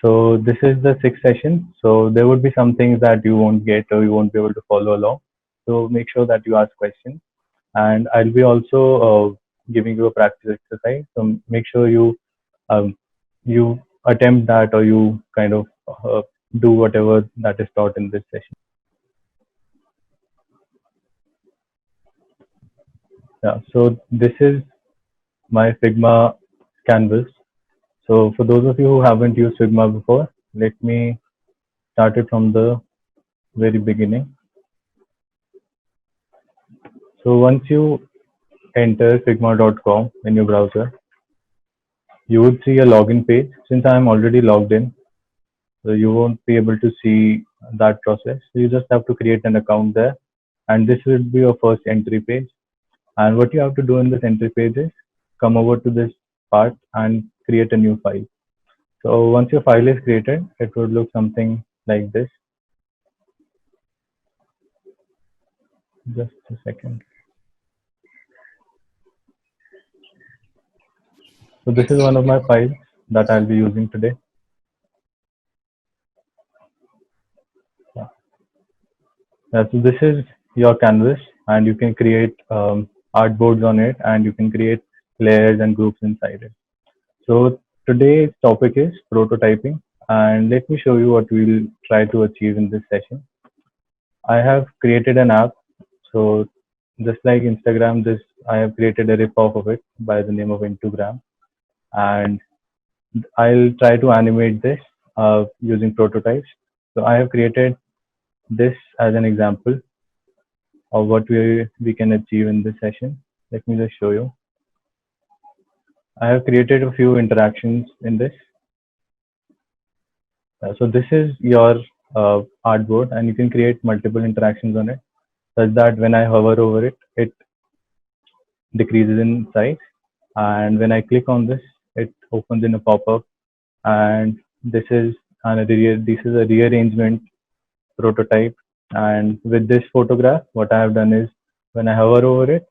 So this is the sixth session. So there would be some things that you won't get or you won't be able to follow along. So make sure that you ask questions. And I'll be also giving you a practice exercise. So make sure um, you attempt that or you kind of do whatever that is taught in this session. Yeah. So this is my Figma canvas. So for those of you who haven't used Figma before, let me start it from the very beginning. So once you enter figma.com in your browser, you would see a login page. Since I am already logged in, so you won't be able to see that process. So you just have to create an account there, and this will be your first entry page. And what you have to do in this entry page is come over to this part and create a new file. So once your file is created, it would look something like this. Just a second. So this is one of my files that I'll be using today. Yeah. So this is your canvas, and you can create artboards on it, and you can create layers and groups inside it. So today's topic is prototyping, and let me show you what we'll try to achieve in this session. I have created an app. So just like Instagram, this I have created a ripoff of it by the name of Intugram, and I'll try to animate this using prototypes. So I have created this as an example of what we can achieve in this session. Let me just show you. I have created a few interactions in this. So this is your artboard, and you can create multiple interactions on it, such that when I hover over it, it decreases in size. And when I click on this, it opens in a pop-up. And this is this is a rearrangement prototype. And with this photograph, what I have done is when I hover over it,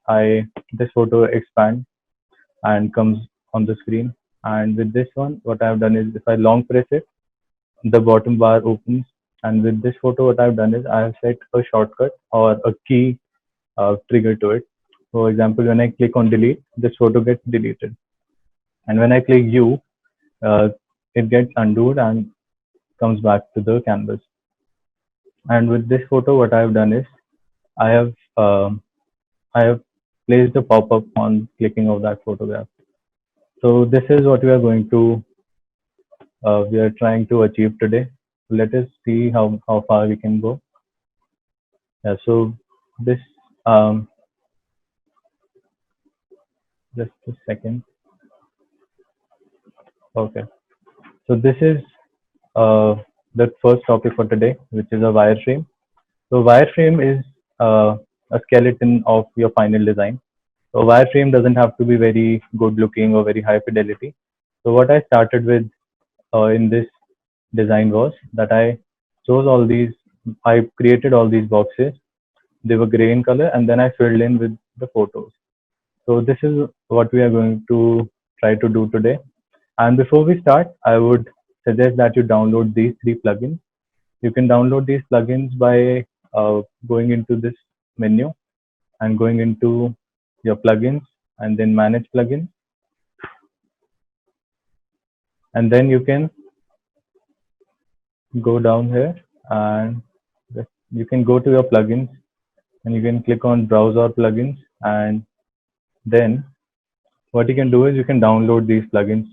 this photo expands and comes on the screen. And with this one, what I have done is if I long press it, the bottom bar opens. And with this photo, what I've done is I have set a shortcut or a key trigger to it. For example, when I click on delete, this photo gets deleted. And when I click U, uh, it gets undone and comes back to the canvas. And with this photo, what I have done is I have um I have placed a pop-up on clicking of that photograph. So this is what we are trying to achieve today. Let us see how far we can go. Yeah, so this um, just a second. Okay, so this is uh, the first topic for today, which is a wireframe. So wireframe is a skeleton of your final design. So wireframe doesn't have to be very good looking or very high fidelity. So what I started with in this design was that I created all these boxes. They were gray in color, and then I filled in with the photos. So this is what we are going to try to do today. And before we start, I would suggest that you download these three plugins. You can download these plugins by going into this menu and going into your plugins and then manage plugins. And then you can go down here and you can go to your plugins and you can click on browse all plugins, and then what you can do is you can download these plugins.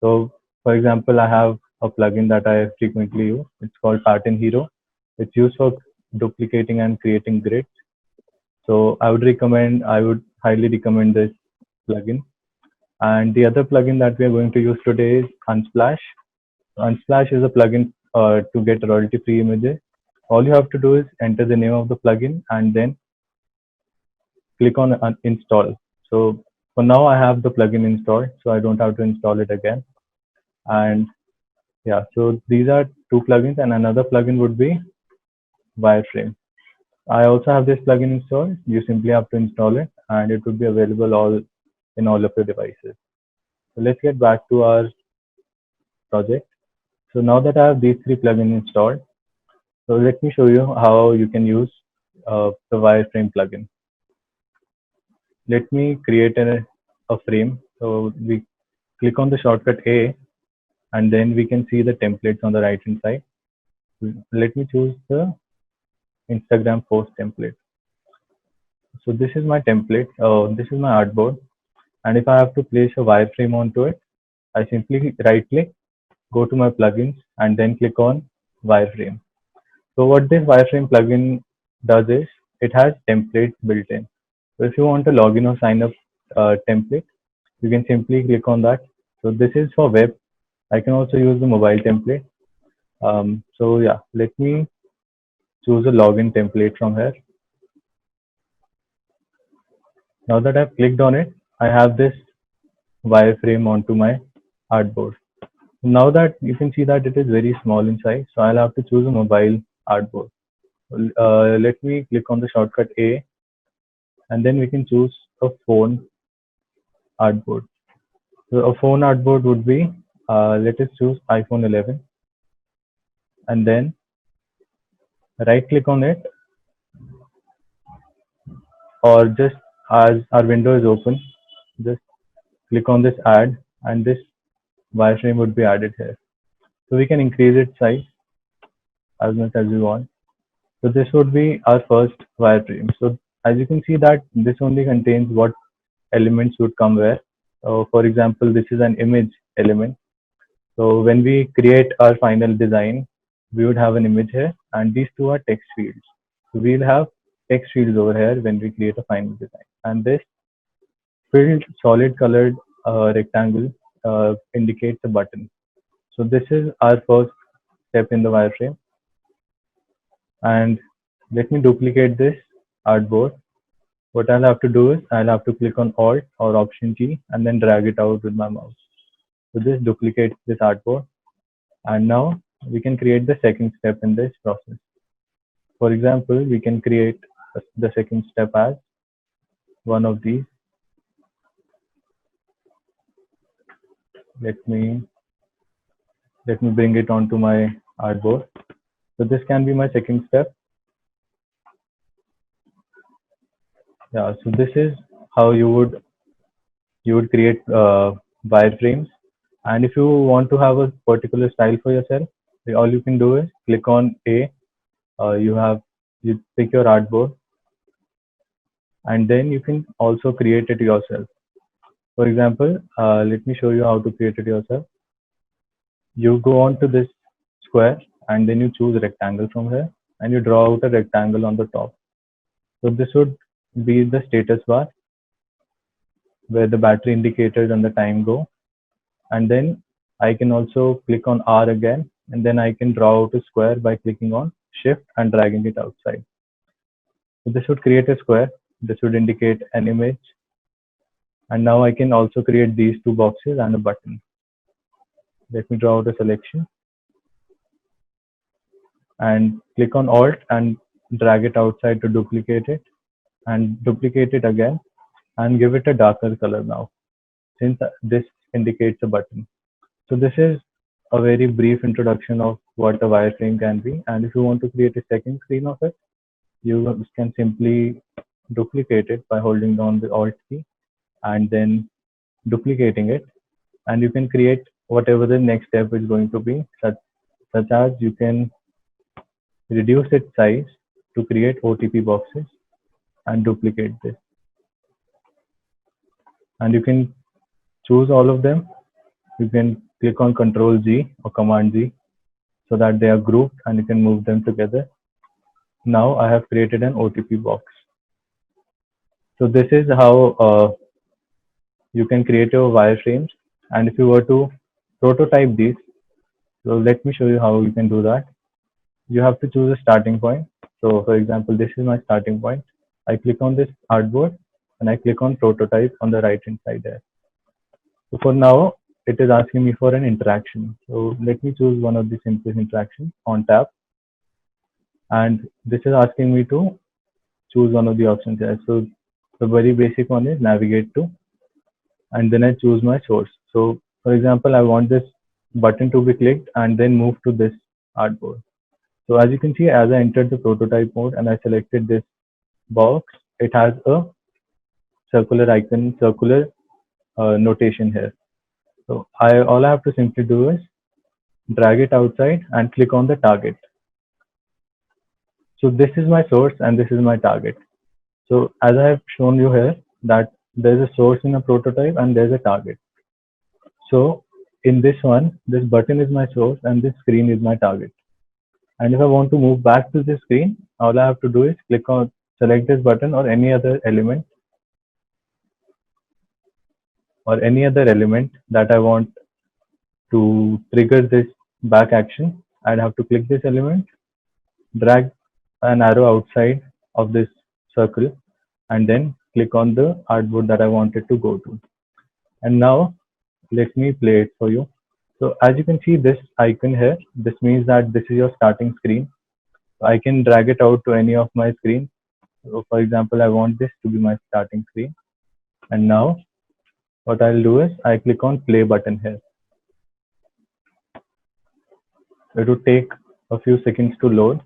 So for example, I have a plugin that I frequently use. It's called Pattern Hero. It's used for duplicating and creating grids. So I would highly recommend this plugin. And the other plugin that we are going to use today is Unsplash. Unsplash is a plugin to get royalty-free images. All you have to do is enter the name of the plugin and then click on install. So for now, I have the plugin installed, so I don't have to install it again. And yeah, so these are two plugins, and another plugin would be Wireframe. I also have this plugin installed. You simply have to install it, and it would be available in all of your devices. So let's get back to our project. So now that I have these three plugins installed, so let me show you how you can use the wireframe plugin. Let me create a frame. So we click on the shortcut A, and then we can see the templates on the right hand side. Let me choose the Instagram post template. So this is my template. This is my artboard. And if I have to place a wireframe onto it, I simply right click, go to my plugins, and then click on wireframe. So what this wireframe plugin does is it has templates built in. So if you want a login or sign up template, you can simply click on that. So this is for web. I can also use the mobile template. So yeah, let me choose a login template from here. Now that I've clicked on it, I have this wireframe onto my artboard. Now that you can see that it is very small in size, so I'll have to choose a mobile artboard. Let me click on the shortcut A, and then we can choose a phone artboard. So a phone artboard would be, let us choose iPhone 11, and then right click on it, or just as our window is open, just click on this add, and this wireframe would be added here. So we can increase its size as much as we want. So this would be our first wireframe. So as you can see that this only contains what elements would come where. So for example, this is an image element. So when we create our final design, we would have an image here, and these two are text fields. So we'll have text fields over here when we create a final design. And this filled solid colored rectangle indicates a button. So this is our first step in the wireframe. And let me duplicate this artboard. What I'll have to do is I'll have to click on Alt or Option key and then drag it out with my mouse. So this duplicates this artboard. And now we can create the second step in this process. For example, we can create the second step as one of these. Let me bring it onto my artboard. So this can be my second step. Yeah, so this is how you would create wireframes. And if you want to have a particular style for yourself, all you can do is click on A. You pick your artboard, and then you can also create it yourself. For example, let me show you how to create it yourself. You go on to this square, and then you choose rectangle from here, and you draw out a rectangle on the top. So this would be the status bar where the battery indicators and the time go. And then I can also click on R again, and then I can draw out a square by clicking on Shift and dragging it outside. So this would create a square. This would indicate an image. And now I can also create these two boxes and a button. Let me draw out a selection and click on Alt and drag it outside to duplicate it, and duplicate it again and give it a darker color now, since this indicates a button. So this is a very brief introduction of what a wireframe can be. And if you want to create a second screen of it, you can simply duplicate it by holding down the Alt key and then duplicating it. And you can create whatever the next step is going to be, such as you can reduce its size to create OTP boxes and duplicate this. And you can choose all of them. You can click on Control Z or Command Z so that they are grouped and you can move them together. Now I have created an OTP box. So this is how you can create your wireframes. And if you were to prototype these, so let me show you how you can do that. You have to choose a starting point. So for example, this is my starting point. I click on this artboard and I click on prototype on the right hand side there. So for now, it is asking me for an interaction. So let me choose one of the simplest interactions on tap. And this is asking me to choose one of the options here. So the very basic one is navigate to, and then I choose my source. So for example, I want this button to be clicked and then move to this artboard. So as you can see, as I entered the prototype mode and I selected this box, it has a circular icon, circular notation here. So all I have to simply do is drag it outside and click on the target. So this is my source and this is my target. So as I have shown you here that there's a source in a prototype and there's a target. So in this one, this button is my source and this screen is my target. And if I want to move back to this screen, all I have to do is click on, select this button or any other element that I want to trigger this back action. I'd have to click this element, drag an arrow outside of this circle, and then click on the artboard that I wanted to go to. And now let me play it for you. So as you can see this icon here, this means that this is your starting screen. I can drag it out to any of my screens. So for example, I want this to be my starting screen. And now what I'll do is I click on play button here. It will take a few seconds to load.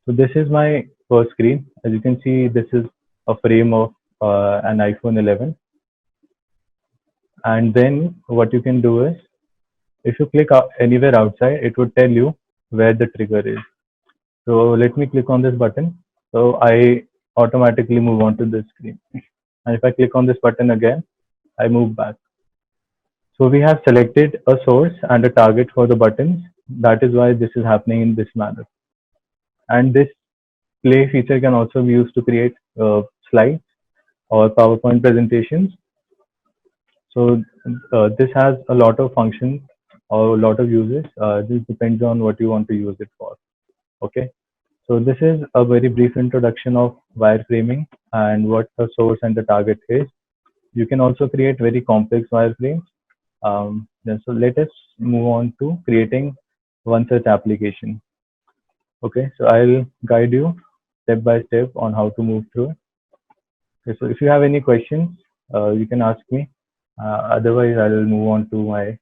So this is my first screen. As you can see, this is a frame of an iPhone 11. And then what you can do is, if you click anywhere outside, it would tell you where the trigger is. So let me click on this button. So I automatically move on to this screen. And if I click on this button again, I move back. So we have selected a source and a target for the buttons. That is why this is happening in this manner. And this play feature can also be used to create slides or PowerPoint presentations. So this has a lot of functions or a lot of uses. This depends on what you want to use it for. Okay. So this is a very brief introduction of wireframing and what the source and the target is. You can also create very complex wireframes. So let us move on to creating one such application. Okay, so I'll guide you step by step on how to move through it. Okay, so if you have any questions, you can ask me. Otherwise, I'll move on to my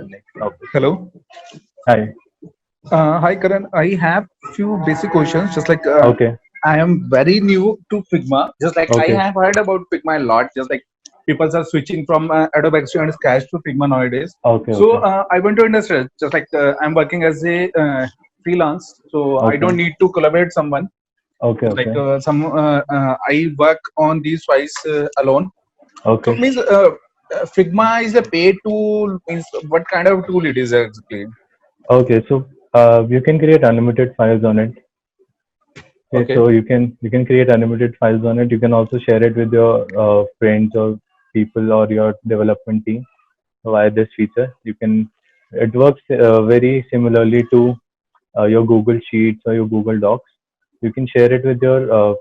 next topic. Hello. Hi. Hi, Karan. I have few basic questions. Just like Okay. I am very new to Figma. Just like I Okay. have heard about Figma a lot. Just like people are switching from Adobe XD and Sketch to Figma nowadays. Okay. So Okay. I want to understand. Just like I'm working as a freelance, so I don't Okay. need to collaborate someone. Okay. Just like Okay. I work on these twice alone. So Okay. means Figma is a paid tool. Means what kind of tool it is exactly? Okay. So you can create unlimited files on it. Okay, Okay. so you can create unlimited files on it. You can also share it with your friends or people or your development team via this feature. It works very similarly to your Google Sheets or your Google Docs. You can share it with your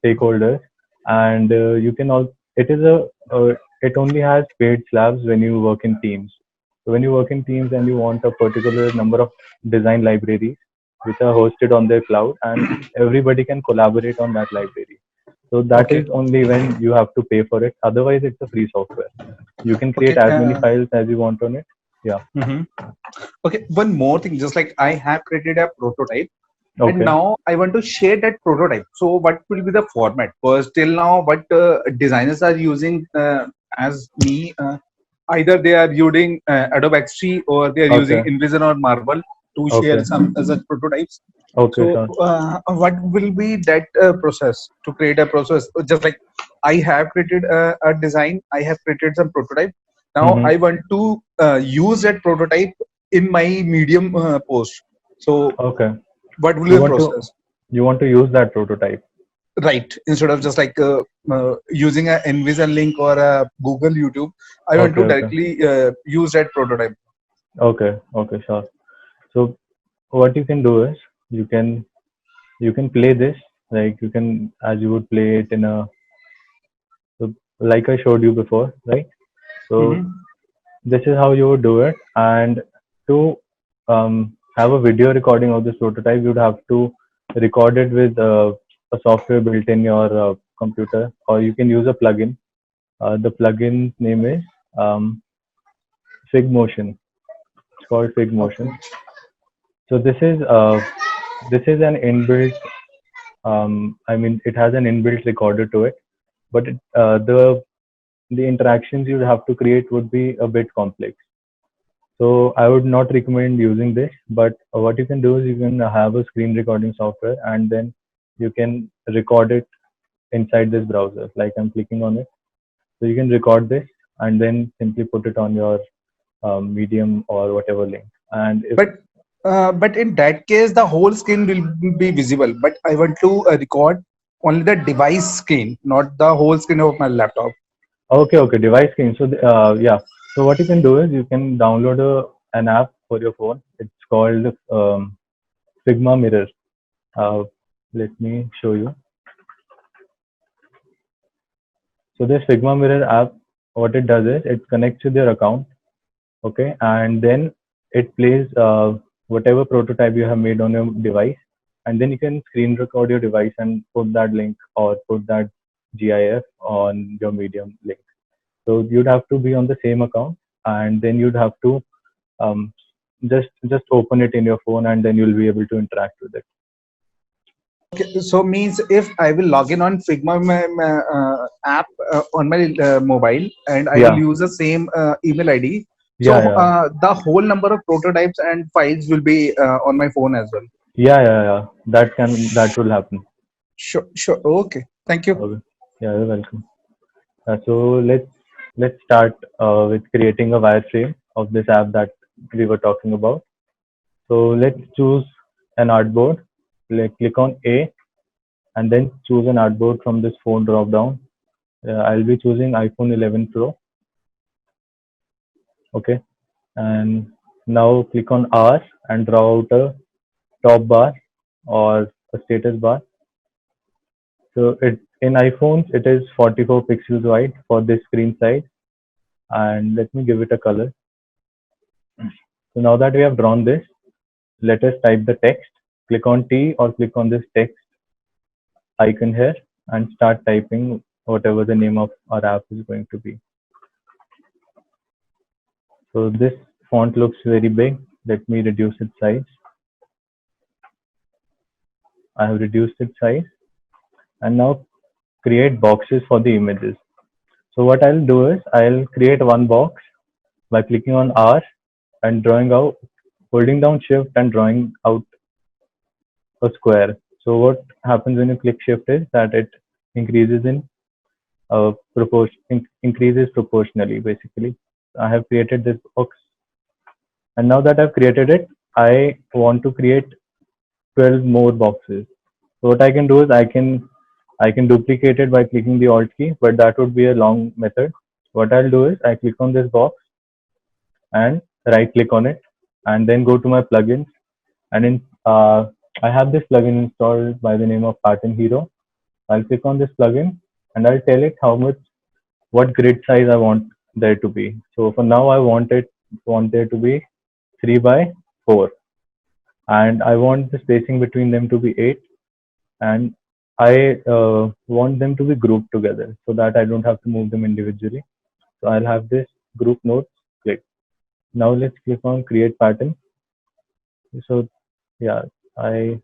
stakeholders, and you can all. It only has paid slabs when you work in teams. So when you work in teams and you want a particular number of design libraries which are hosted on their cloud, and everybody can collaborate on that library. So that Okay. is only when you have to pay for it. Otherwise, it's a free software. You can create Okay. as many files as you want on it. Yeah. Mhm. Okay. One more thing, just like I have created a prototype, and Okay. now I want to share that prototype. So, what will be the format? Because till now, what designers are using as me, either they are using Adobe XD or they are using Okay. InVision or Marvel to share Okay. some such prototypes. Okay. So, Sure. what will be that process to create a process? Just like I have created a design, I have created some prototype. Now Mm-hmm. I want to use that prototype in my Medium post. So, Okay. what will be You the want to process? you want to use that prototype. Right. Instead of just like using a Envision link or a Google YouTube, I want Okay. to Okay. directly use that prototype. Okay. Okay. Sure. So what you can do is you can you can play this like you can as you would play it in a so like I showed you before, right? So Hmm. this is how you would do it. And to have a video recording of this prototype, you'd have to record it with a software built in your computer, or you can use a plugin. The plugin name is um, Figmotion. called Okay. Figmotion. So this is an inbuilt. I mean, it has an inbuilt recorder to it, but the interactions you have to create would be a bit complex. So I would not recommend using this, but what you can do is you can have a screen recording software and then you can record it inside this browser. Like I'm clicking on it. So you can record this and then simply put it on your Medium or whatever link. And if, But in that case, the whole screen will be visible. But I want to record only the device screen, not the whole screen of my laptop. okay, okay, device screen. So yeah. So what you can do is you can download an app for your phone. It's called Figma Mirror. Uh, Let me show you. So this Figma Mirror app, what it does is it connects with your account, okay, and then it plays whatever prototype you have made on your device, and then you can screen record your device and put that link or put that GIF on your Medium link. So you'd have to be on the same account, and then you'd have to um, just open it in your phone, and then you'll be able to interact with it. Okay, so means if I will log in on Figma app on my mobile and I will Yeah, use the same email ID, yeah, so yeah, the whole number of prototypes and files will be on my phone as well. yeah. That will happen. Sure, sure. Okay, thank you. Okay. Yeah, you're welcome. So let's start with creating a wireframe of this app that we were talking about. So let's choose an artboard. Click on A and then choose an artboard from this phone drop down. I'll be choosing iPhone 11 Pro. Okay, and now click on R and draw out a top bar or a status bar. So it in iPhones it is 44 pixels wide for this screen size, and let me give it a color. So now that we have drawn this, let us type the text. Click on T or click on this text icon here and start typing whatever the name of our app is going to be. So this font looks very big. Let me reduce its size. I have reduced its size and now create boxes for the images. So what I'll do is I'll create one box by clicking on R and drawing out, holding down shift and drawing out a square. So what happens when you click shift is that it increases in increases proportionally basically. I have created this box and now that I've created it, I want to create 12 more boxes. So what I can do is I can duplicate it by clicking the alt key, but that would be a long method. What I'll do is I click on this box and right click on it and then go to my plugins and in I have this plugin installed by the name of Pattern Hero. I'll click on this plugin and I'll tell it how much what grid size I want there to be. So for now I want there to be 3 by 4 and I want the spacing between them to be 8 and I want them to be grouped together so that I don't have to move them individually. So I'll have this group nodes click. Now let's click on create pattern. So yeah, I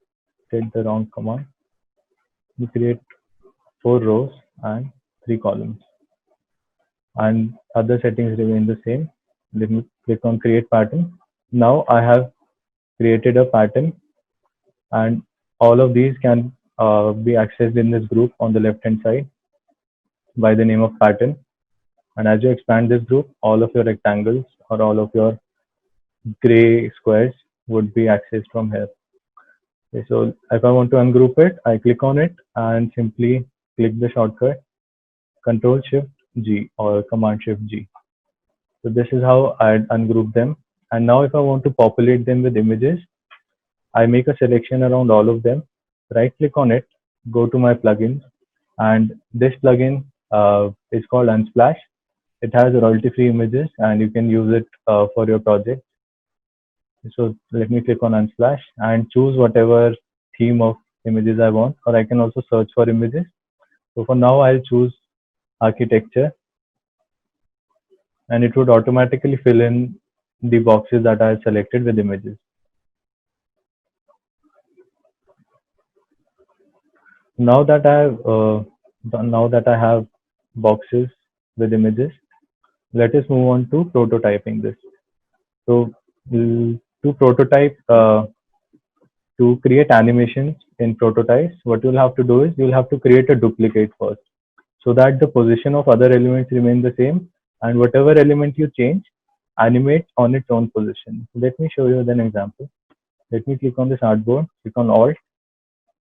did the wrong command. We create 4 rows and 3 columns and other settings remain the same. Let me click on create pattern. Now I have created a pattern and all of these can be accessed in this group on the left hand side by the name of pattern. And as you expand this group, all of your rectangles or all of your gray squares would be accessed from here. Okay, so if I want to ungroup it, I click on it and simply click the shortcut Control Shift G or Command Shift G. So this is how I ungroup them. And now if I want to populate them with images, I make a selection around all of them, right click on it, go to my plugins, and this plugin is called Unsplash. It has royalty-free images and you can use it for your project. So let me click on Unsplash and choose whatever theme of images I want, or I can also search for images. So for now, I'll choose architecture and it would automatically fill in the boxes that I have selected with images. Now that I have boxes with images, let us move on to prototyping this. So to prototype, to create animations in prototypes, what you'll have to do is you'll have to create a duplicate first, so that the position of other elements remain the same, and whatever element you change animates on its own position. So let me show you an example. Let me click on this artboard, click on Alt,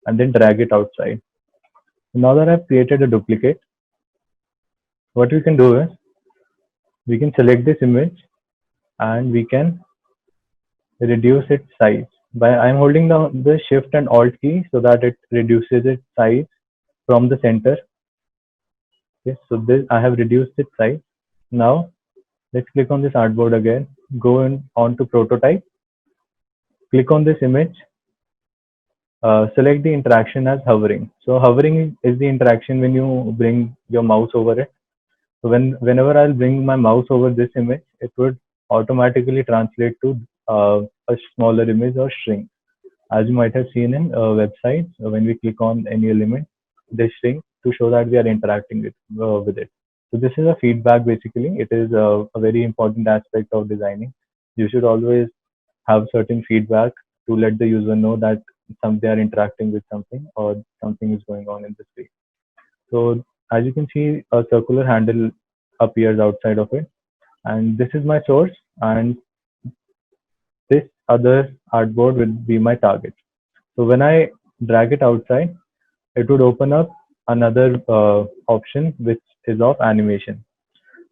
and then drag it outside. Now that I've created a duplicate, what we can do is we can select this image and we can reduce its size. I'm holding down the Shift and Alt key so that it reduces its size from the center. Okay, so this I have reduced its size. Now let's click on this artboard again. Go on to prototype. Click on this image. Select the interaction as hovering. So hovering is the interaction when you bring your mouse over it. So whenever I'll bring my mouse over this image, it would automatically translate to a smaller image or shrink. As you might have seen in websites, when we click on any element, they shrink to show that we are interacting with it. So this is a feedback basically. It is a very important aspect of designing. You should always have certain feedback to let the user know that they are interacting with something or something is going on in the space. So as you can see, a circular handle appears outside of it, and this is my source, and this other artboard will be my target. So when I drag it outside, it would open up another option which is of animation.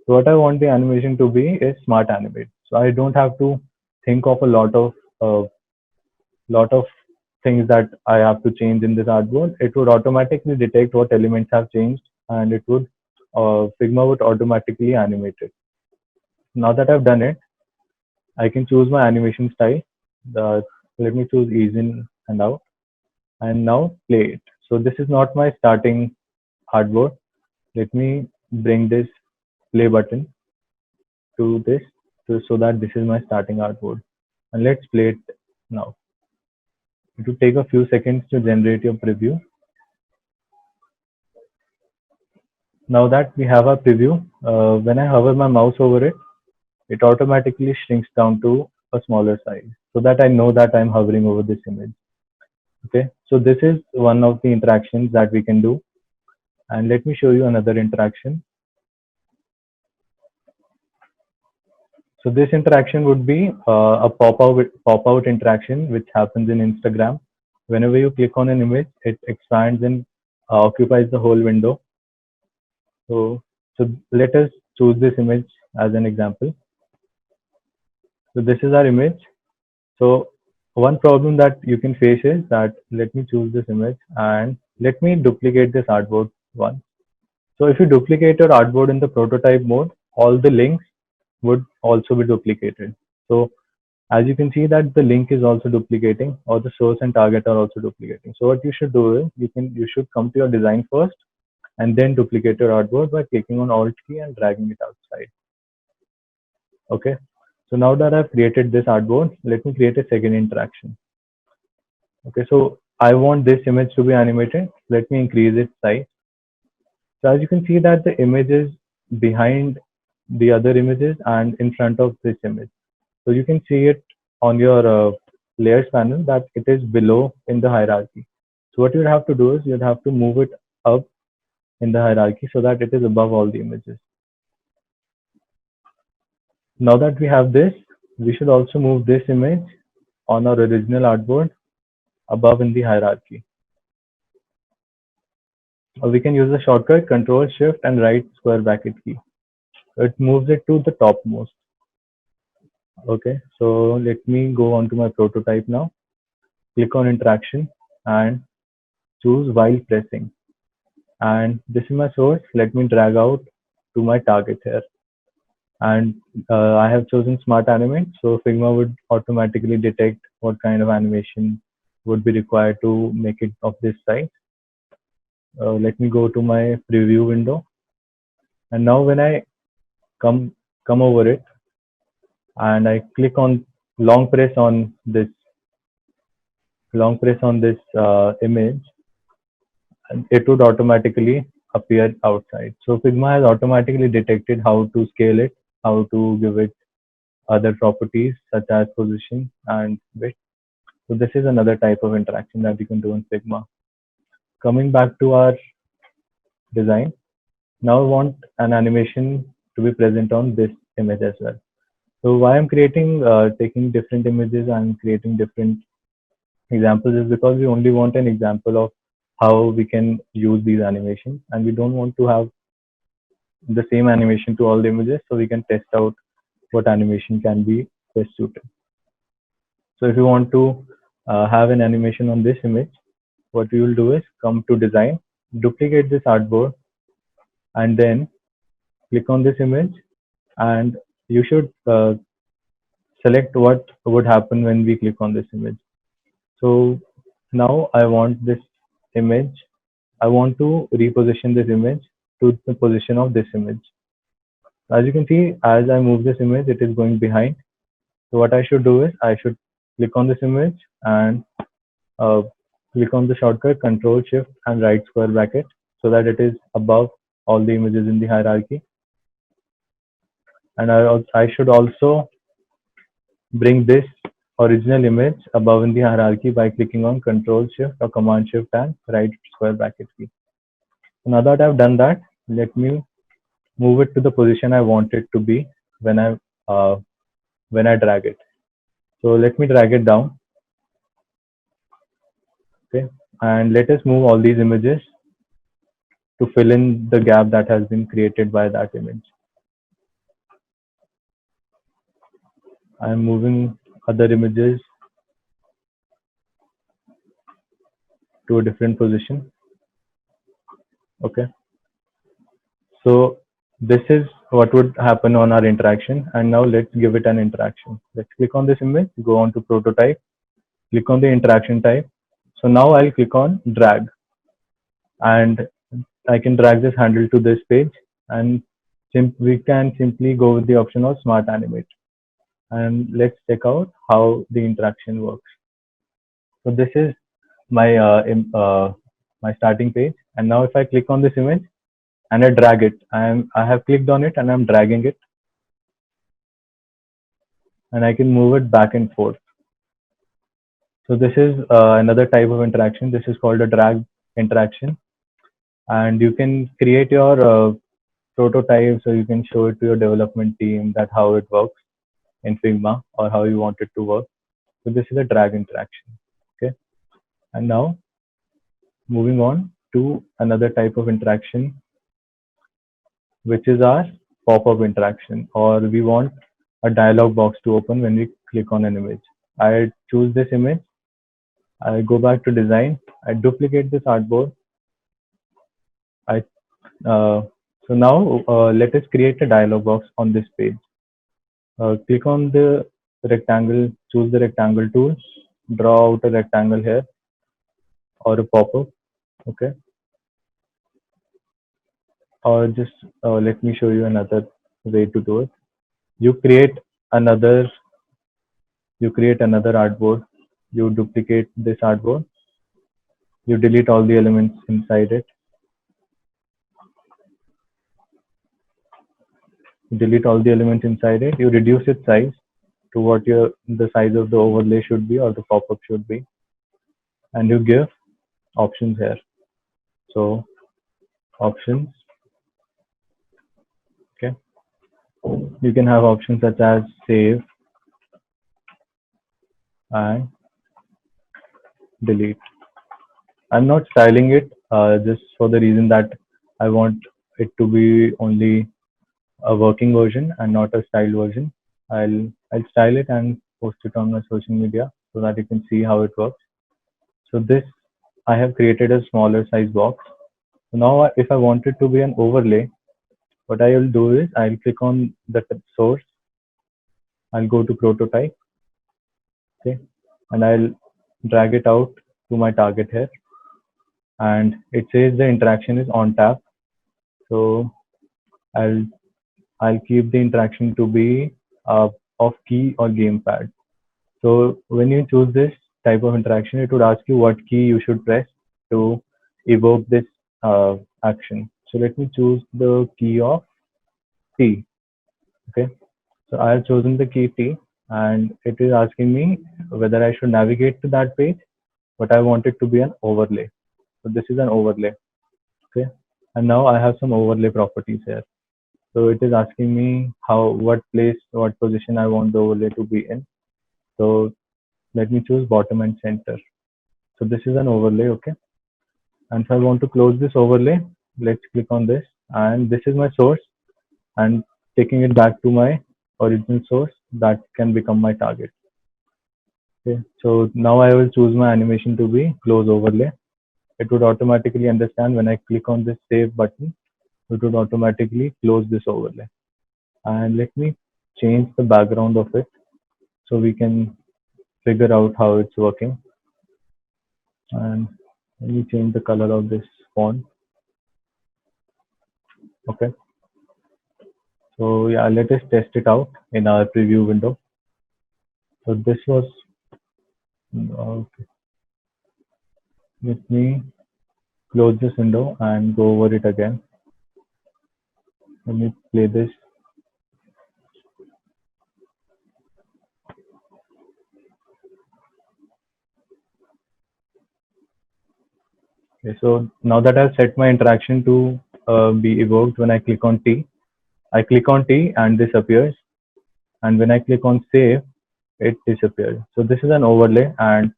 So what I want the animation to be is smart animate. So I don't have to think of a lot of things that I have to change in this artboard. It would automatically detect what elements have changed, and it would Figma would automatically animate it. Now that I've done it, I can choose my animation style. The, Let me choose ease in and out, and now play it. So this is not my starting artboard. Let me bring this play button to this so that this is my starting artboard. And let's play it now. It will take a few seconds to generate your preview. Now that we have our preview, when I hover my mouse over it, it automatically shrinks down to a smaller size so that I know that I'm hovering over this image. Okay, so this is one of the interactions that we can do. And let me show you another interaction. So this interaction would be a pop-out interaction which happens in Instagram. Whenever you click on an image, it expands and occupies the whole window. So let us choose this image as an example. So this is our image. So one problem that you can face is that, let me choose this image and let me duplicate this artboard once. So if you duplicate your artboard in the prototype mode, all the links would also be duplicated. So as you can see that the link is also duplicating, or the source and target are also duplicating. So what you should do is you should come to your design first and then duplicate your artboard by clicking on Alt key and dragging it outside. Okay. So now that I've created this artboard, let me create a second interaction. Okay. So I want this image to be animated. Let me increase its size. So as you can see that the image is behind the other images and in front of this image. So you can see it on your layers panel that it is below in the hierarchy. So what you'd have to do is you'd have to move it up in the hierarchy so that it is above all the images. Now that we have this, we should also move this image on our original artboard above in the hierarchy. Or we can use the shortcut Control Shift and right square bracket key. It moves it to the topmost. Okay, so let me go on to my prototype now. Click on interaction and choose while pressing. And this is my source. Let me drag out to my target here. And I have chosen Smart Animate. So Figma would automatically detect what kind of animation would be required to make it of this size. Let me go to my preview window. And now when I come over it, and I click on long press on this image, and it would automatically appear outside. So Figma has automatically detected how to scale it, how to give it other properties such as position and width. So this is another type of interaction that you can do in Figma. Coming back to our design, now I want an animation to be present on this image as well. So why I'm taking different images and creating different examples is because we only want an example of how we can use these animations, and we don't want to have the same animation to all the images, so we can test out what animation can be best suited. So if you want to have an animation on this image, what we will do is come to design, duplicate this artboard, and then click on this image, and you should select what would happen when we click on this image. So now I want this image, I want to reposition this image to the position of this image. As you can see, as I move this image, it is going behind. So what I should do is I should click on this image and uh, click on the shortcut Control Shift and right square bracket so that it is above all the images in the hierarchy. And I should also bring this original image above in the hierarchy by clicking on Control Shift or Command Shift and right square bracket key. So now that I've done that, let me move it to the position I want it to be when uh, I drag it. So let me drag it down. Okay, and let us move all these images to fill in the gap that has been created by that image. I'm moving other images to a different position. Okay, so this is what would happen on our interaction, and now let's give it an interaction. Let's click on this image, go on to prototype, click on the interaction type. So now I'll click on drag, and I can drag this handle to this page, and we can simply go with the option of smart animate, and let's check out how the interaction works. So this is my my starting page, and now if I click on this image and I drag it, I have clicked on it and I'm dragging it, and I can move it back and forth. So this is another type of interaction. This is called a drag interaction, and you can create your prototype, so you can show it to your development team that how it works in Figma or how you want it to work. So this is a drag interaction. Okay, and now moving on to another type of interaction, which is our pop-up interaction, or we want a dialog box to open when we click on an image. I choose this image, I go back to design, I duplicate this artboard. I so now let us create a dialog box on this page. Click on the rectangle, choose the rectangle tool, draw out a rectangle here or a pop-up. Okay, or just let me show you another way to do it. You create another artboard, you duplicate this artboard, you delete all the elements inside it, you reduce its size to what the size of the overlay should be or the pop-up should be, and you give options here. So options, okay, you can have options such as save and delete. I'm not styling it just for the reason that I want it to be only a working version and not a styled version. I'll style it and post it on my social media so that you can see how it works. So this, I have created a smaller size box. So now if I want it to be an overlay, what I will do is I'll click on the source, I'll go to prototype, okay, and I'll drag it out to my target here, and it says the interaction is on tap. So I'll keep the interaction to be of key or gamepad. So when you choose this type of interaction, it would ask you what key you should press to evoke this action. So let me choose the key of T. Okay. So I have chosen the key T, and it is asking me whether I should navigate to that page, but I want it to be an overlay. So this is an overlay. Okay. And now I have some overlay properties here. So it is asking me what place, what position I want the overlay to be in. So let me choose bottom and center. So this is an overlay, okay. And if I want to close this overlay, let's click on this, and this is my source, and taking it back to my original source, that can become my target. Okay. So now I will choose my animation to be close overlay. It would automatically understand when I click on this save button, it would automatically close this overlay. And let me change the background of it so we can figure out how it's working. And let me change the color of this font. Okay. So yeah, let us test it out in our preview window. So this was, okay. Let me close this window and go over it again. Let me play this. Okay, so now that I've set my interaction to be evoked when I click on T, I click on T and this appears. And when I click on save, it disappears. So this is an overlay, and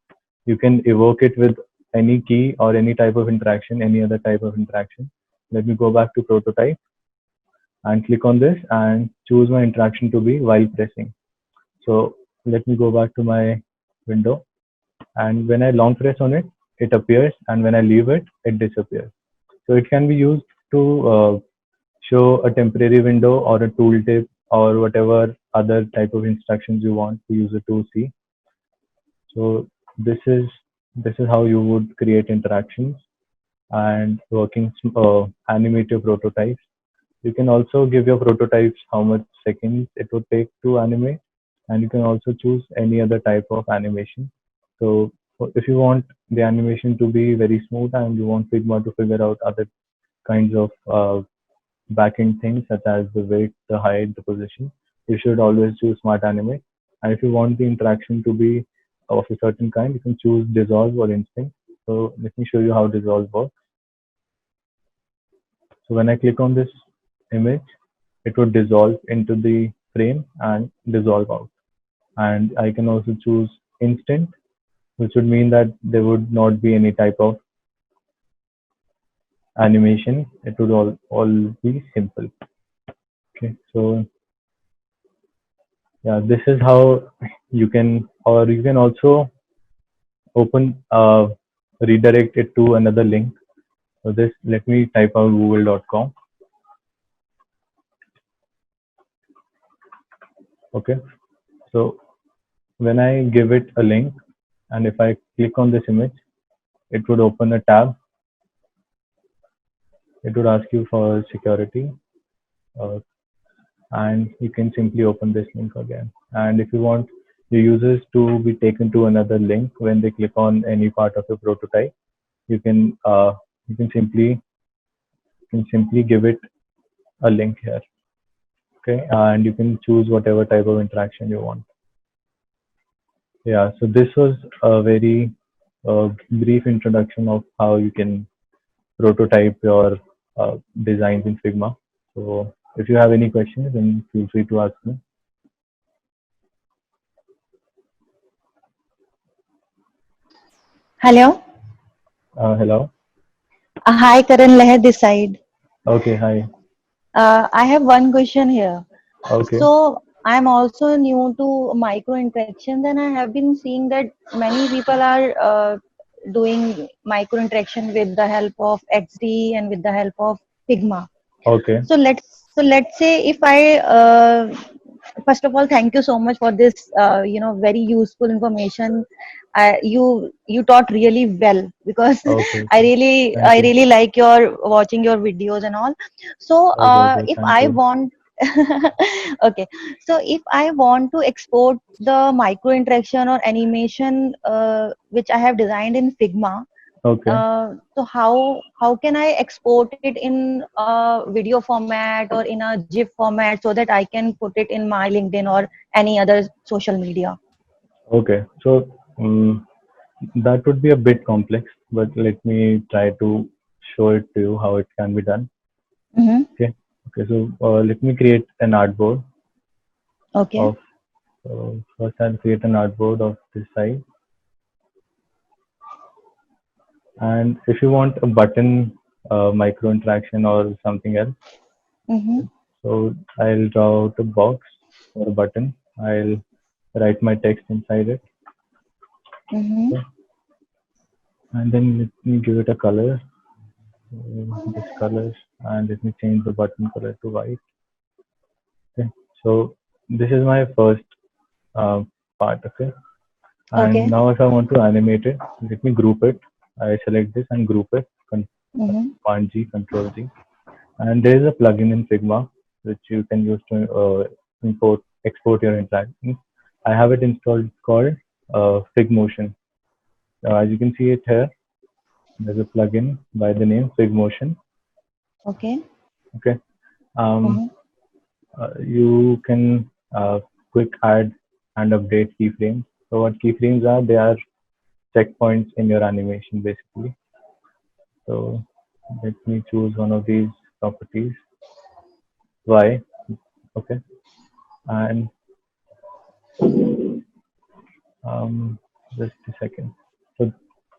you can evoke it with any key or any type of interaction, any other type of interaction. Let me go back to prototype and click on this and choose my interaction to be while pressing. So let me go back to my window, and when I long press on it, it appears, and when I leave it, it disappears. So it can be used to show a temporary window or a tooltip or whatever other type of instructions you want the user to see. So this is how you would create interactions and working animate your prototypes. You can also give your prototypes how much seconds it would take to animate, and you can also choose any other type of animation. So if you want the animation to be very smooth and you want Figma to figure out other kinds of backend things such as the weight, the height, the position, you should always choose Smart Animate. And if you want the interaction to be of a certain kind, you can choose Dissolve or Instinct. So let me show you how Dissolve works. So when I click on this image, it would dissolve into the frame and dissolve out. And I can also choose Instant, which would mean that there would not be any type of animation. It would all be simple. Okay, so yeah, this is how you can, or you can also open redirect it to another link. So this, let me type out google.com. Okay, so when I give it a link, and if I click on this image, it would open a tab. It would ask you for security, uh, and you can simply open this link again. And if you want the users to be taken to another link when they click on any part of your prototype, you can simply give it a link here. Okay, and you can choose whatever type of interaction you want. Yeah, so this was a very brief introduction of how you can prototype your designs in Figma. So if you have any questions, then feel free to ask me. Hello. Hello. Hi, Karan Leher this side. Okay, hi. I have one question here. Okay, So I'm also new to micro interactions, and I have been seeing that many people are doing micro interaction with the help of XD and with the help of Figma. okay, So let's say if I first of all, thank you so much for this very useful information. You taught really well, because okay, I okay. really Thank I you. really like your watching your videos and all. So Okay, okay. if Thank I you. want Okay, so if I want to export the micro interaction or animation which I have designed in Figma, Okay. so how can I export it in a video format or in a GIF format so that I can put it in my LinkedIn or any other social media? Okay. So that would be a bit complex, but let me try to show it to you how it can be done. Mm-hmm. Okay. Okay. So let me create an artboard Okay. of first I'll create an artboard of this size. And if you want a button micro interaction or something else, Mm-hmm. so I'll draw out a box or a button. I'll write my text inside it. Mm-hmm. Okay. And then let me give it a color. This color, and let me change the button color to white. Okay. So this is my first uh, part. Okay. And Okay. now if I want to animate it, let me group it. I select this and group it. Mm-hmm. Command G, Control G. And there is a plugin in Figma which you can use to export your interactions. I have it installed. It's called Figmotion. As you can see it here, there's a plugin by the name Figmotion. Okay. Okay. Um, Mm-hmm. you can quick add and update keyframes. So what keyframes are? They are checkpoints in your animation basically. So let me choose one of these properties. Y. Okay. And just a second. So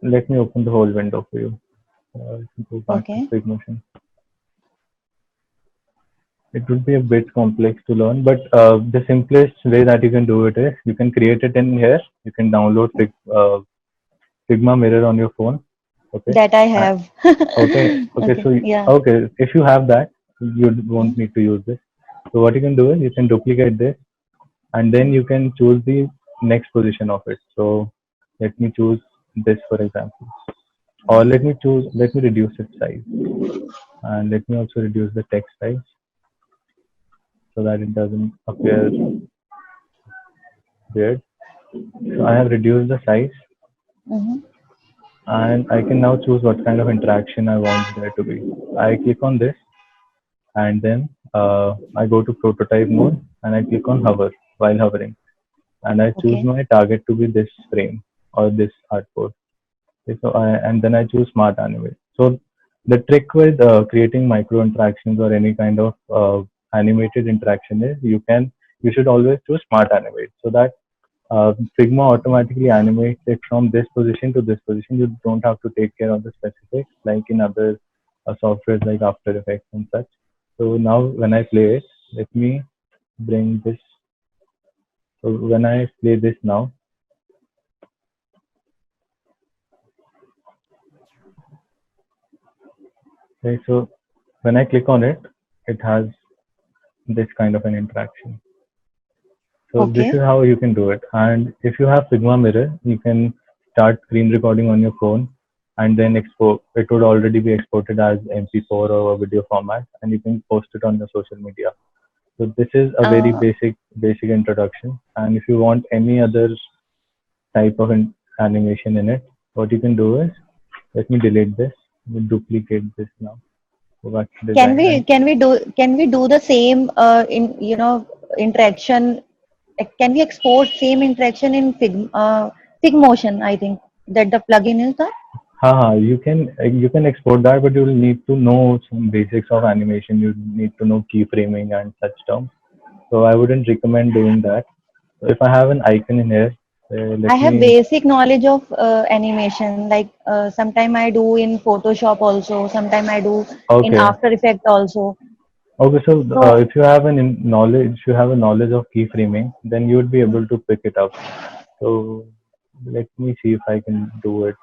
let me open the whole window for you. Let me go back to Okay. Figmotion. It would be a bit complex to learn, but the simplest way that you can do it is you can create it in here. You can download Figma Mirror on your phone. Okay. That I Uh, have. okay. Okay. Okay. So Yeah. okay, if you have that, you Mm-hmm. won't need to use this. So what you can do is you can duplicate this, and then you can choose the next position of it. So let me choose this for example, or let me reduce its size, and let me also reduce the text size so that it doesn't appear weird. So I have reduced the size, Mm-hmm. and I can now choose what kind of interaction I want there to be. I click on this, and then I go to prototype mode, and I click on hover while hovering, and I choose Okay. my target to be this frame or this artboard. Okay, so and then I choose smart animate. So the trick with creating micro interactions or any kind of animated interaction is you should always choose smart animate so that Figma automatically animates it from this position to this position. You don't have to take care of the specifics like in other softwares like After Effects and such. So now when I play it, let me bring this. So when I play this now, okay, so when I click on it, it has this kind of an interaction. So this Okay. is how you can do it. And if you have Figma Mirror, you can start screen recording on your phone and then export. It would already be exported as MP4 or a video format, and you can post it on your social media. So this is a very Uh, basic introduction. And if you want any other type of animation in it, what you can do is let me delete this. Let me duplicate this now. Go back to can design we and can we do the same in interaction? Can we export same interaction in Figmotion? I think that the plugin is that. you can export that, but you will need to know some basics of animation. You need to know keyframing and such terms. So I wouldn't recommend doing that. So if I have an icon in here, I let have me. basic knowledge of animation. Like sometime I do in Photoshop also. Sometime I do in Okay. After Effect also. Okay. So So if you have a knowledge of keyframing, then you would be able to pick it up. So let me see if I can do it.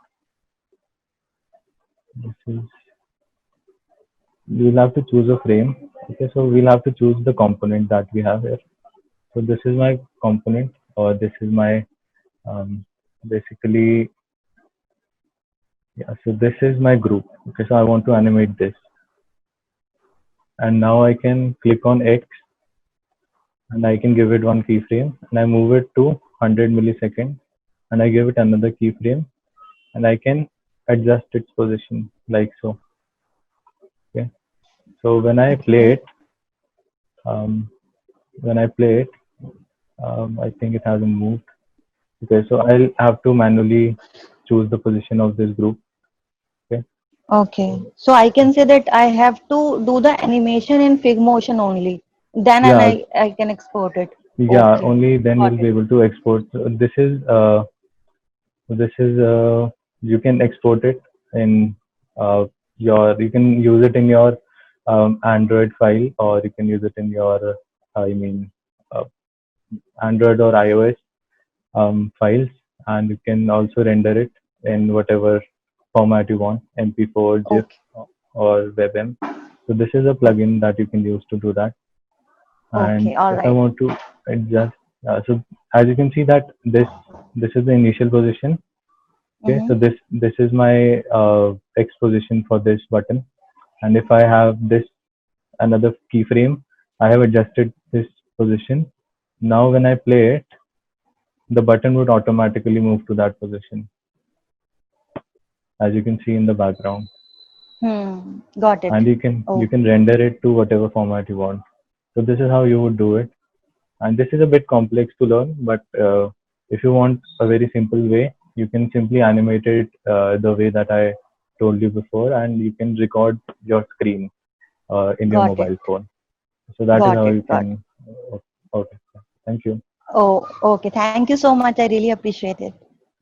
This is You'll have to choose a frame. Okay. So we'll have to choose the component that we have here. So this is my component, or this is my um, basically, yeah. So this is my group. Okay. So I want to animate this, and now I can click on X and I can give it one keyframe, and I move it to 100 milliseconds, and I give it another keyframe, and I can adjust its position like so. Okay. So when I play Okay. it, when I play it, I think it hasn't moved. Okay, so I'll have to manually choose the position of this group. Okay. Okay. So I can say that I have to do the animation in Figmotion only. Then and Yeah, I can export it. yeah. Okay. Only then Got you'll be it. able to export. So this is you can export it in you can use it in your Android file, or you can use it in your I mean uh, Android or iOS files, and you can also render it in whatever format you want, MP4, GIF, Okay. or WebM. So this is a plugin that you can use to do that. And Okay. All if I right. want to adjust, so as you can see that this is the initial position. Okay, so Mm-hmm. this is my X position for this button, and if I have this another keyframe, I have adjusted this position. Now when I play it, the button would automatically move to that position, as you can see in the background, Got it. and you Oh, can render it to whatever format you want. So this is how you would do it, and this is a bit complex to learn, but if you want a very simple way, you can simply animate it the way that I told you before, and you can record your screen in your got it. mobile phone. So that is Got how it. you Got it. can. Okay, thank you. Oh, okay. Thank you so much. I really appreciate it.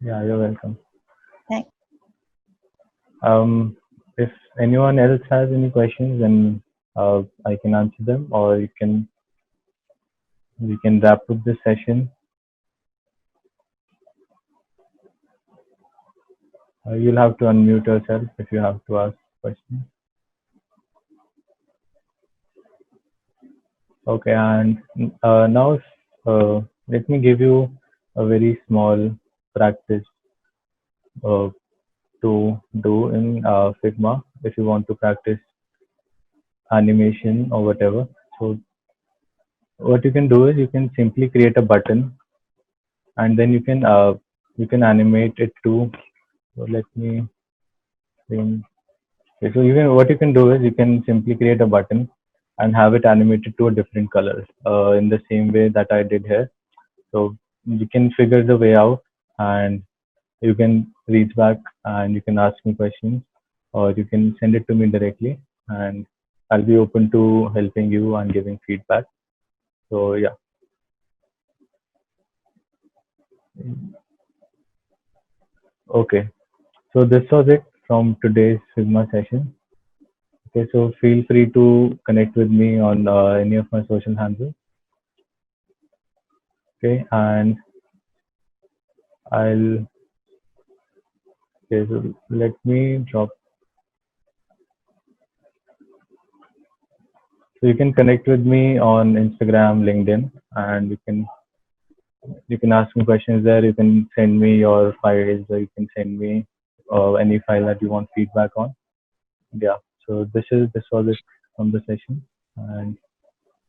Yeah, you're welcome. Thank. If anyone else has any questions, then I can answer them, or you can we can wrap up this session. You'll have to unmute yourself if you have to ask questions. Okay, and now let me give you a very small practice uh, to do in Figma if you want to practice animation or whatever. So what you can do is you can simply create a button, and then you can animate it to. So let me think. Okay, so what you can do is you can simply create a button and have it animated to a different color in the same way that I did here. So you can figure the way out, and you can reach back and you can ask me questions, or you can send it to me directly, and I'll be open to helping you and giving feedback. So yeah. Okay. So this was it from today's Figma session. Okay, so feel free to connect with me on any of my social handles. Okay, and I'll okay, so let me drop. So you can connect with me on Instagram, LinkedIn, and you can ask me questions there. You can send me your files, or you can send me any file that you want feedback on. Yeah. So this was it from the session, and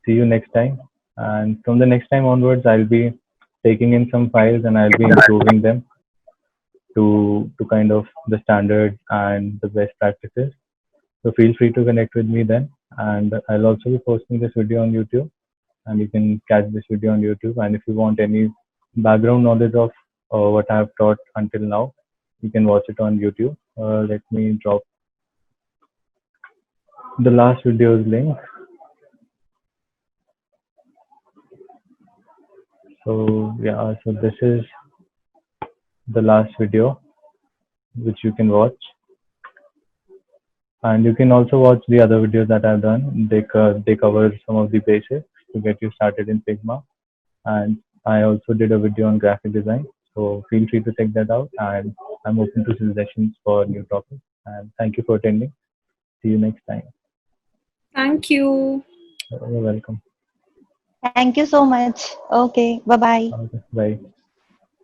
see you next time. And from the next time onwards, I'll be taking in some files and I'll be improving them to kind of the standard and the best practices. So feel free to connect with me then. And I'll also be posting this video on YouTube, and you can catch this video on YouTube. And if you want any background knowledge of what I have taught until now, you can watch it on YouTube. Let me drop the last video's link. So yeah, so this is the last video which you can watch. And you can also watch the other videos that I've done. They cover some of the basics to get you started in Figma. And I also did a video on graphic design. So feel free to check that out. And I'm open to suggestions for new topics. And thank you for attending. See you next time. Thank you. You're welcome. Thank you so much. Okay. Bye bye. Okay, bye.